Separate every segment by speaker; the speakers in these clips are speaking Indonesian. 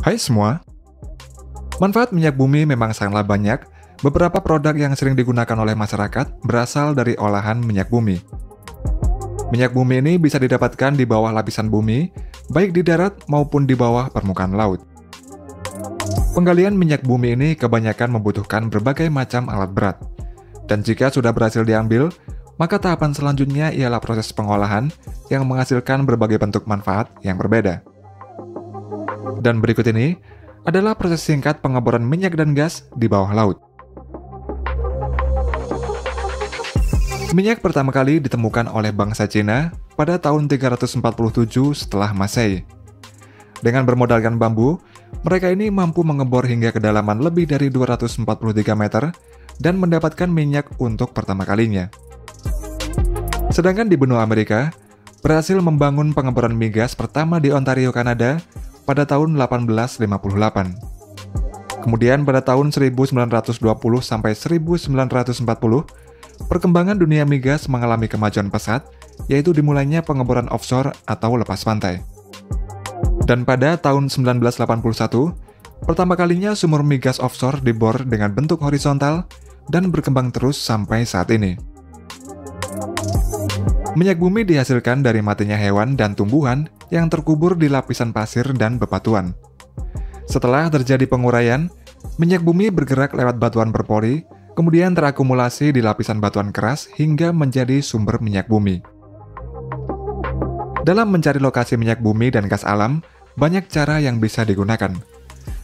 Speaker 1: Hai semua, manfaat minyak bumi memang sangatlah banyak. Beberapa produk yang sering digunakan oleh masyarakat berasal dari olahan minyak bumi. Minyak bumi ini bisa didapatkan di bawah lapisan bumi, baik di darat maupun di bawah permukaan laut. Penggalian minyak bumi ini kebanyakan membutuhkan berbagai macam alat berat. Dan jika sudah berhasil diambil, maka tahapan selanjutnya ialah proses pengolahan yang menghasilkan berbagai bentuk manfaat yang berbeda. Dan berikut ini adalah proses singkat pengeboran minyak dan gas di bawah laut. Minyak pertama kali ditemukan oleh bangsa Cina pada tahun 347 setelah Masehi. Dengan bermodalkan bambu, mereka ini mampu mengebor hingga kedalaman lebih dari 243 meter dan mendapatkan minyak untuk pertama kalinya. Sedangkan di benua Amerika, berhasil membangun pengeboran migas pertama di Ontario, Kanada pada tahun 1858. Kemudian pada tahun 1920 sampai 1940, perkembangan dunia migas mengalami kemajuan pesat, yaitu dimulainya pengeboran offshore atau lepas pantai. Dan pada tahun 1981, pertama kalinya sumur migas offshore dibor dengan bentuk horizontal dan berkembang terus sampai saat ini. Minyak bumi dihasilkan dari matinya hewan dan tumbuhan yang terkubur di lapisan pasir dan bebatuan. Setelah terjadi penguraian, minyak bumi bergerak lewat batuan berpori, kemudian terakumulasi di lapisan batuan keras hingga menjadi sumber minyak bumi. Dalam mencari lokasi minyak bumi dan gas alam, banyak cara yang bisa digunakan.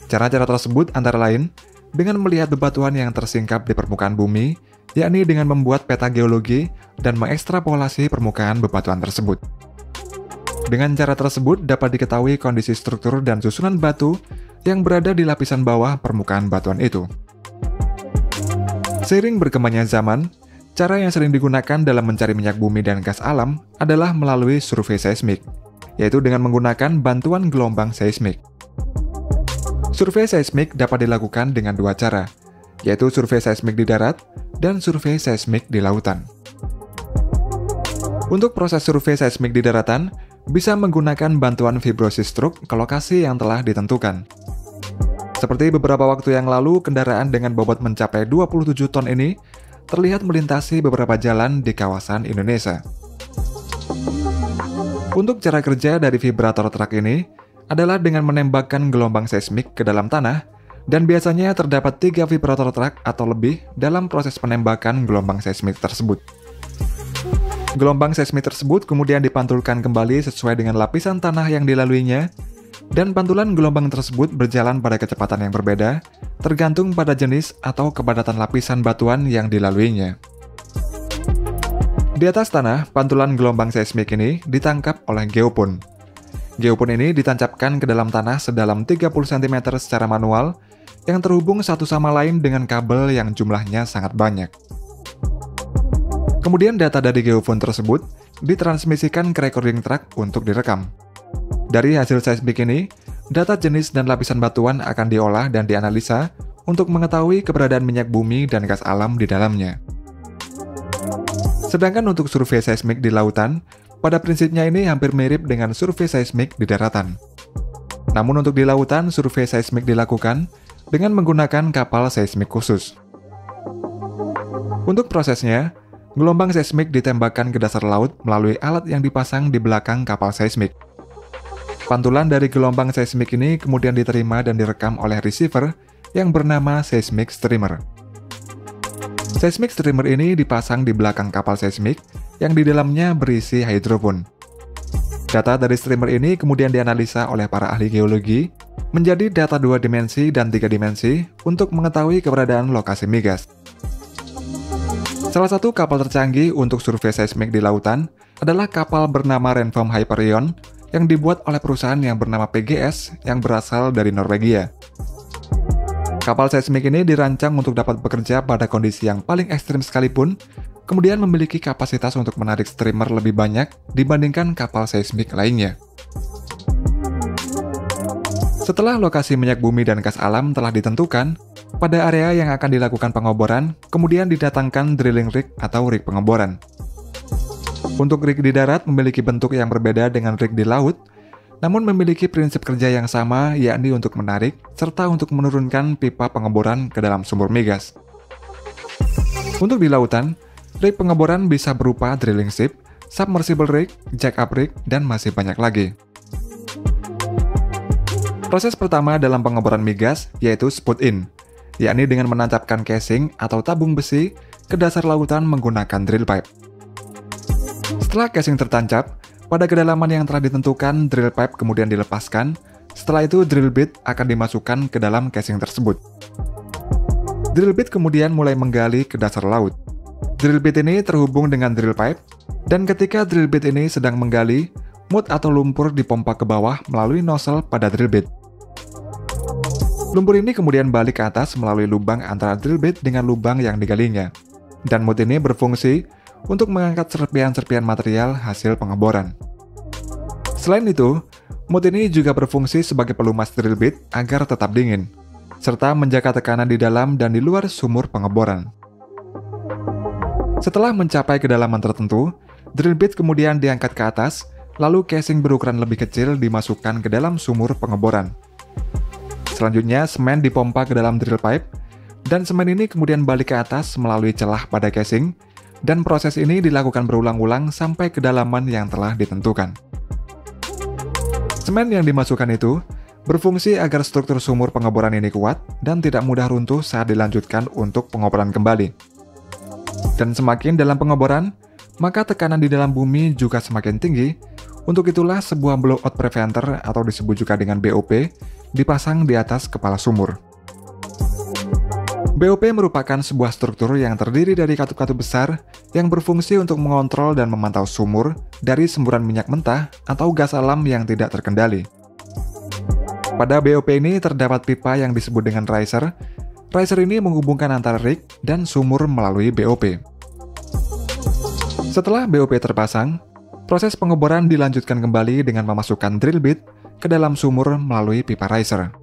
Speaker 1: Cara-cara tersebut antara lain dengan melihat bebatuan yang tersingkap di permukaan bumi, yakni dengan membuat peta geologi dan mengekstrapolasi permukaan bebatuan tersebut. Dengan cara tersebut dapat diketahui kondisi struktur dan susunan batu yang berada di lapisan bawah permukaan batuan itu. Seiring berkembangnya zaman, cara yang sering digunakan dalam mencari minyak bumi dan gas alam adalah melalui survei seismik, yaitu dengan menggunakan bantuan gelombang seismik. Survei seismik dapat dilakukan dengan dua cara, yaitu survei seismik di darat dan survei seismik di lautan. Untuk proses survei seismik di daratan, bisa menggunakan bantuan vibrosis truk ke lokasi yang telah ditentukan. Seperti beberapa waktu yang lalu, kendaraan dengan bobot mencapai 27 ton ini terlihat melintasi beberapa jalan di kawasan Indonesia. Untuk cara kerja dari vibrator truk ini adalah dengan menembakkan gelombang seismik ke dalam tanah, dan biasanya terdapat 3 vibrator truk atau lebih dalam proses penembakan gelombang seismik tersebut. Gelombang seismik tersebut kemudian dipantulkan kembali sesuai dengan lapisan tanah yang dilaluinya, dan pantulan gelombang tersebut berjalan pada kecepatan yang berbeda, tergantung pada jenis atau kepadatan lapisan batuan yang dilaluinya. Di atas tanah, pantulan gelombang seismik ini ditangkap oleh geopon. Geopon ini ditancapkan ke dalam tanah sedalam 30 cm secara manual, yang terhubung satu sama lain dengan kabel yang jumlahnya sangat banyak. Kemudian data dari geofon tersebut ditransmisikan ke recording track untuk direkam. Dari hasil seismik ini, data jenis dan lapisan batuan akan diolah dan dianalisa untuk mengetahui keberadaan minyak bumi dan gas alam di dalamnya. Sedangkan untuk survei seismik di lautan, pada prinsipnya ini hampir mirip dengan survei seismik di daratan. Namun untuk di lautan, survei seismik dilakukan dengan menggunakan kapal seismik khusus. Untuk prosesnya, gelombang seismik ditembakkan ke dasar laut melalui alat yang dipasang di belakang kapal seismik. Pantulan dari gelombang seismik ini kemudian diterima dan direkam oleh receiver yang bernama seismic streamer. Seismic streamer ini dipasang di belakang kapal seismik yang di dalamnya berisi hidrofon. Data dari streamer ini kemudian dianalisa oleh para ahli geologi menjadi data 2 dimensi dan 3 dimensi untuk mengetahui keberadaan lokasi migas. Salah satu kapal tercanggih untuk survei seismik di lautan adalah kapal bernama Renform Hyperion yang dibuat oleh perusahaan yang bernama PGS yang berasal dari Norwegia. Kapal seismik ini dirancang untuk dapat bekerja pada kondisi yang paling ekstrim sekalipun, kemudian memiliki kapasitas untuk menarik streamer lebih banyak dibandingkan kapal seismik lainnya. Setelah lokasi minyak bumi dan gas alam telah ditentukan, pada area yang akan dilakukan pengeboran, kemudian didatangkan drilling rig atau rig pengeboran. Untuk rig di darat memiliki bentuk yang berbeda dengan rig di laut, namun memiliki prinsip kerja yang sama, yakni untuk menarik serta untuk menurunkan pipa pengeboran ke dalam sumur migas. Untuk di lautan, rig pengeboran bisa berupa drilling ship, submersible rig, jack-up rig, dan masih banyak lagi. Proses pertama dalam pengeboran migas yaitu spud in, yakni dengan menancapkan casing atau tabung besi ke dasar lautan menggunakan drill pipe. Setelah casing tertancap, pada kedalaman yang telah ditentukan, drill pipe kemudian dilepaskan. Setelah itu, drill bit akan dimasukkan ke dalam casing tersebut. Drill bit kemudian mulai menggali ke dasar laut. Drill bit ini terhubung dengan drill pipe, dan ketika drill bit ini sedang menggali, mud atau lumpur dipompa ke bawah melalui nozzle pada drill bit. Lumpur ini kemudian balik ke atas melalui lubang antara drill bit dengan lubang yang digalinya, dan mud ini berfungsi untuk mengangkat serpihan-serpihan material hasil pengeboran. Selain itu, mud ini juga berfungsi sebagai pelumas drill bit agar tetap dingin, serta menjaga tekanan di dalam dan di luar sumur pengeboran. Setelah mencapai kedalaman tertentu, drill bit kemudian diangkat ke atas, lalu casing berukuran lebih kecil dimasukkan ke dalam sumur pengeboran. Selanjutnya, semen dipompa ke dalam drill pipe, dan semen ini kemudian balik ke atas melalui celah pada casing, dan proses ini dilakukan berulang-ulang sampai kedalaman yang telah ditentukan. Semen yang dimasukkan itu berfungsi agar struktur sumur pengeboran ini kuat dan tidak mudah runtuh saat dilanjutkan untuk pengeboran kembali. Dan semakin dalam pengeboran, maka tekanan di dalam bumi juga semakin tinggi. Untuk itulah sebuah blowout preventer atau disebut juga dengan BOP dipasang di atas kepala sumur. BOP merupakan sebuah struktur yang terdiri dari katup-katup besar yang berfungsi untuk mengontrol dan memantau sumur dari semburan minyak mentah atau gas alam yang tidak terkendali. Pada BOP ini terdapat pipa yang disebut dengan riser. Riser ini menghubungkan antara rig dan sumur melalui BOP. Setelah BOP terpasang, proses pengeboran dilanjutkan kembali dengan memasukkan drill bit ke dalam sumur melalui pipa riser.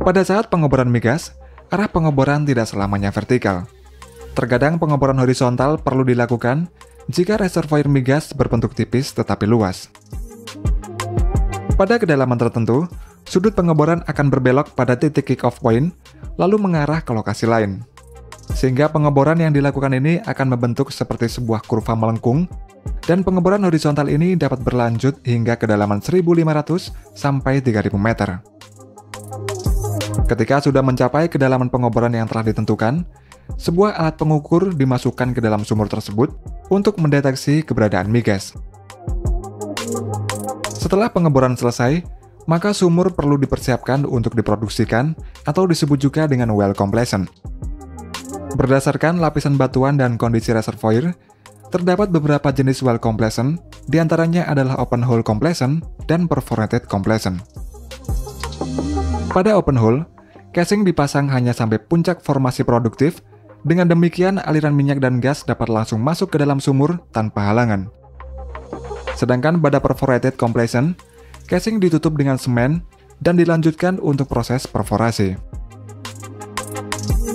Speaker 1: Pada saat pengeboran migas, arah pengeboran tidak selamanya vertikal. Terkadang pengeboran horizontal perlu dilakukan jika reservoir migas berbentuk tipis tetapi luas. Pada kedalaman tertentu, sudut pengeboran akan berbelok pada titik kick-off point, lalu mengarah ke lokasi lain. Sehingga pengeboran yang dilakukan ini akan membentuk seperti sebuah kurva melengkung, dan pengeboran horizontal ini dapat berlanjut hingga kedalaman 1.500 sampai 3.000 meter. Ketika sudah mencapai kedalaman pengeboran yang telah ditentukan, sebuah alat pengukur dimasukkan ke dalam sumur tersebut untuk mendeteksi keberadaan migas. Setelah pengeboran selesai, maka sumur perlu dipersiapkan untuk diproduksikan atau disebut juga dengan well completion. Berdasarkan lapisan batuan dan kondisi reservoir, terdapat beberapa jenis well completion, diantaranya adalah open hole completion dan perforated completion. Pada open hole, casing dipasang hanya sampai puncak formasi produktif, dengan demikian aliran minyak dan gas dapat langsung masuk ke dalam sumur tanpa halangan. Sedangkan pada perforated completion, casing ditutup dengan semen dan dilanjutkan untuk proses perforasi.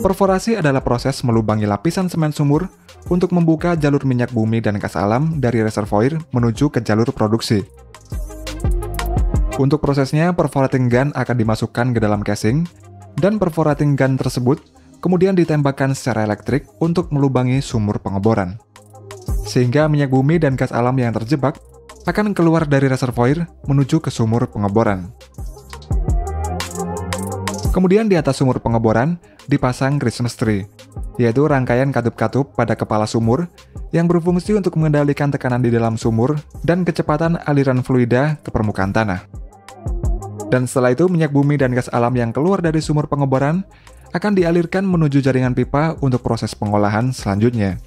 Speaker 1: Perforasi adalah proses melubangi lapisan semen sumur untuk membuka jalur minyak bumi dan gas alam dari reservoir menuju ke jalur produksi. Untuk prosesnya, perforating gun akan dimasukkan ke dalam casing, dan perforating gun tersebut kemudian ditembakkan secara elektrik untuk melubangi sumur pengeboran. Sehingga minyak bumi dan gas alam yang terjebak akan keluar dari reservoir menuju ke sumur pengeboran. Kemudian di atas sumur pengeboran dipasang Christmas tree, yaitu rangkaian katup-katup pada kepala sumur yang berfungsi untuk mengendalikan tekanan di dalam sumur dan kecepatan aliran fluida ke permukaan tanah. Dan setelah itu, minyak bumi dan gas alam yang keluar dari sumur pengeboran akan dialirkan menuju jaringan pipa untuk proses pengolahan selanjutnya.